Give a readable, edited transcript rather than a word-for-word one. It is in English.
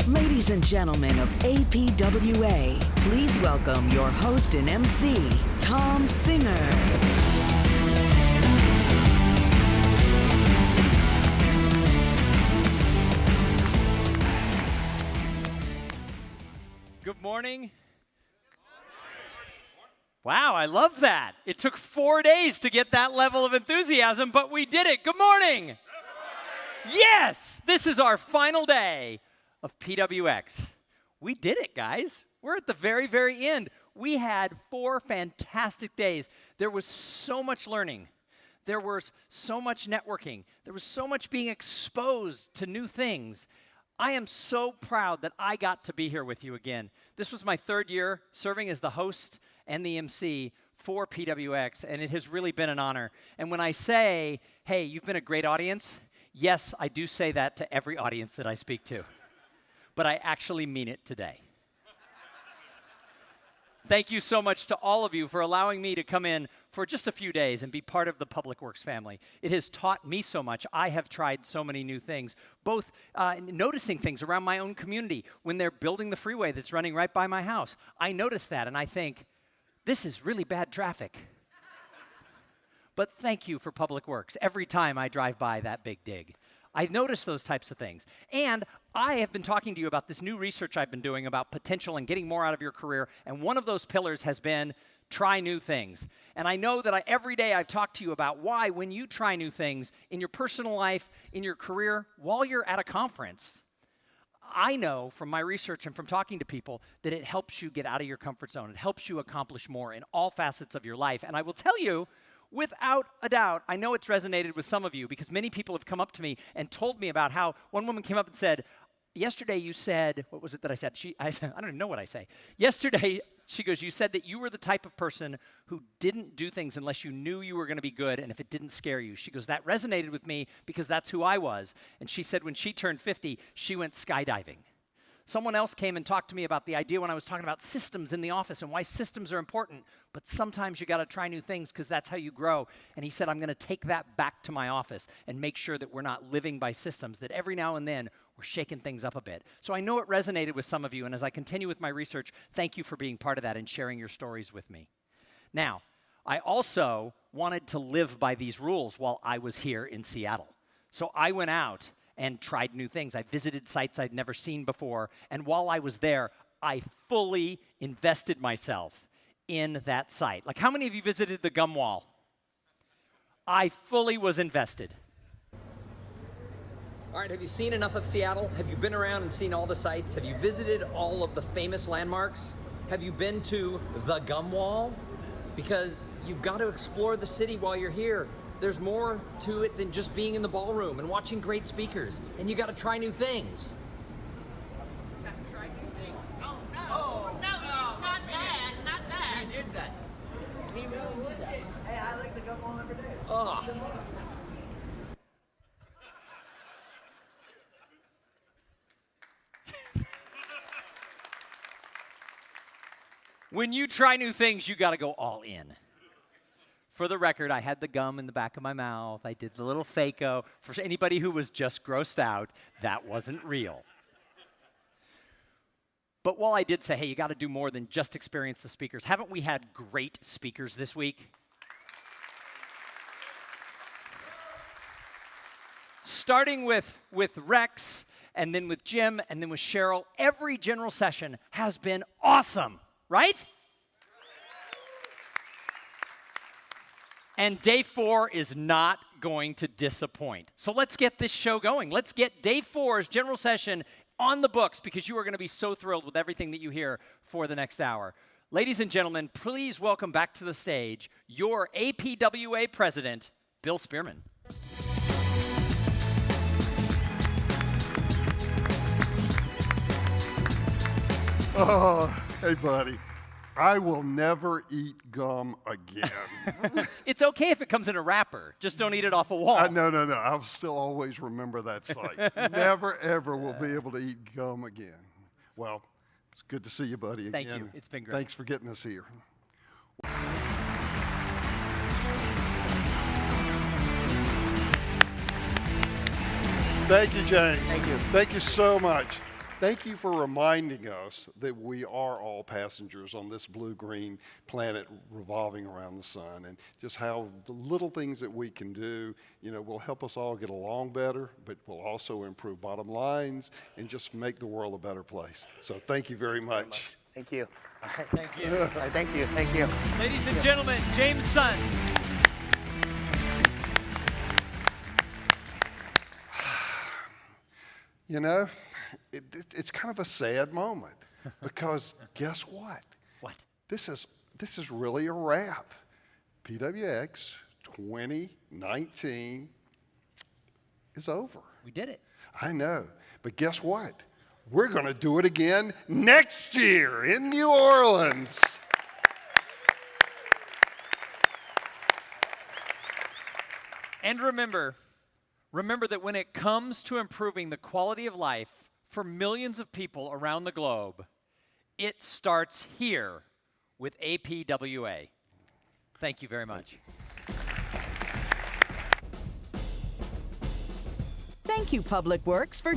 Ladies and gentlemen of APWA, please welcome your host and MC, Thom Singer. Good morning. Wow, I love that. It took 4 days to get that level of enthusiasm, but we did it. Good morning. Good morning. Yes, this is our final day of PWX. We did it, guys. We're at the very, very end. We had 4 fantastic days. There was so much learning. There was so much networking. There was so much being exposed to new things. I am so proud that I got to be here with you again. This was my 3rd year serving as the host and the MC for PWX, and it has really been an honor. And when I say, hey, you've been a great audience, yes, I do say that to every audience that I speak to. But I actually mean it today. Thank you so much to all of you for allowing me to come in for just a few days and be part of the Public Works family. It has taught me so much. I have tried so many new things, both noticing things around my own community. When they're building the freeway that's running right by my house, I notice that and I think, this is really bad traffic. But thank you for Public Works every time I drive by that big dig. I notice those types of things. And I have been talking to you about this new research I've been doing about potential and getting more out of your career. And one of those pillars has been try new things. And I know that every day I've talked to you about why when you try new things in your personal life, in your career, while you're at a conference, I know from my research and from talking to people that it helps you get out of your comfort zone. It helps you accomplish more in all facets of your life. And I will tell you, without a doubt, I know it's resonated with some of you because many people have come up to me and told me about how one woman came up and said, yesterday you said, what was it that I said? I said, I don't even know what I say. Yesterday, she goes, you said that you were the type of person who didn't do things unless you knew you were going to be good and if it didn't scare you. She goes, that resonated with me because that's who I was. And she said when she turned 50, she went skydiving. Someone else came and talked to me about the idea when I was talking about systems in the office and why systems are important, but sometimes you got to try new things because that's how you grow. And he said, I'm going to take that back to my office and make sure that we're not living by systems, that every now and then we're shaking things up a bit. So I know it resonated with some of you, and as I continue with my research, thank you for being part of that and sharing your stories with me. Now, I also wanted to live by these rules while I was here in Seattle. So I went out and tried new things. I visited sites I'd never seen before, and while I was there, I fully invested myself in that site. Like, how many of you visited the gum wall? I fully was invested. All right, have you seen enough of Seattle? Have you been around and seen all the sites? Have you visited all of the famous landmarks? Have you been to the gum wall? Because you've got to explore the city while you're here. There's more to it than just being in the ballroom and watching great speakers. And you got to try new things. Try new things. Oh, no. Oh, no, not that. Not that. He did that. He really did that. Hey, I like the gum wall every day. Oh. When you try new things, you got to go all in. For the record, I had the gum in the back of my mouth. I did the little fake-o. For anybody who was just grossed out, that wasn't real. But while I did say, hey, you got to do more than just experience the speakers, haven't we had great speakers this week? Starting with Rex, and then with Jim, and then with Cheryl, every general session has been awesome, right? And day 4 is not going to disappoint. So let's get this show going. Let's get day 4's general session on the books because you are going to be so thrilled with everything that you hear for the next hour. Ladies and gentlemen, please welcome back to the stage your APWA president, Bill Spearman. Oh, hey, buddy. I will never eat gum again. It's okay if it comes in a wrapper. Just don't eat it off a wall. No. I'll still always remember that site. Never, ever will be able to eat gum again. Well, it's good to see you, buddy, again. Thank you. It's been great. Thanks for getting us here. Thank you, James. Thank you. Thank you so much. Thank you for reminding us that we are all passengers on this blue-green planet revolving around the sun, and just how the little things that we can do, will help us all get along better, but will also improve bottom lines and just make the world a better place. So thank you very much. Thank you. All right. Thank you. All right, thank you. Thank you. Ladies and gentlemen, James Sun. It's kind of a sad moment because guess what? What? This is really a wrap. PWX 2019 is over. We did it. I know, but guess what? We're going to do it again next year in New Orleans. And remember that when it comes to improving the quality of life for millions of people around the globe, it starts here with APWA. Thank you very much. Thank you, Public Works, for